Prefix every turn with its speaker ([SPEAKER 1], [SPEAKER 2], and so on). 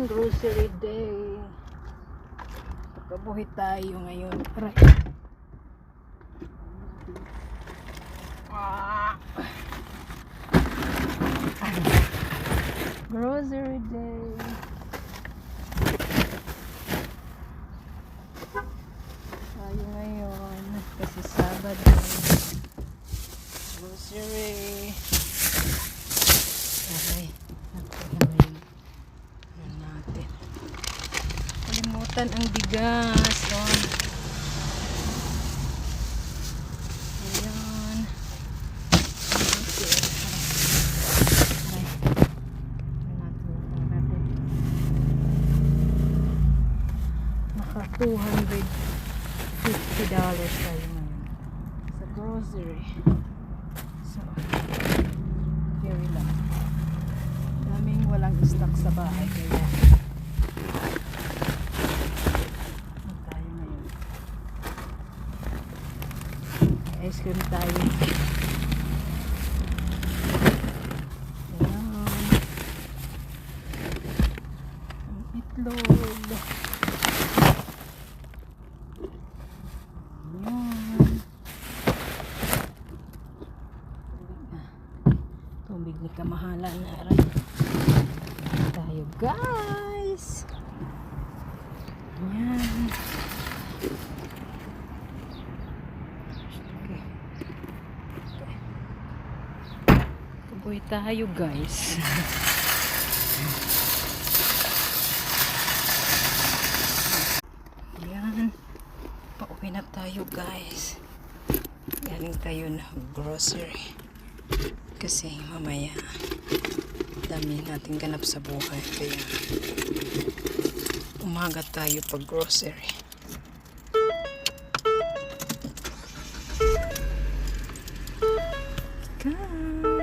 [SPEAKER 1] grocery day. Pagkabuhi tayo ngayon. Grocery day. Tayo ngayon kasi Sabado. Grocery. Aray, nakuha na yun. Yan natin. Kalimutan ang bigas. Oh. Ayan. Okay. Aray. Naka $250 tayo ngayon sa grocery. So, very lang. Daming walang stock sa bahay kaya tayo ngayon. Ice cream tayo. Ayan. Ang itlog. Tubig ni kamahalan na aray. Tayo guys. Ayan. Okay. Tuboy tayo guys. Ayan. Pauwi na tayo guys. Galing tayo na grocery. Kasi mamaya dami natin ganap sa buhay kaya umaga tayo pag grocery. Guys.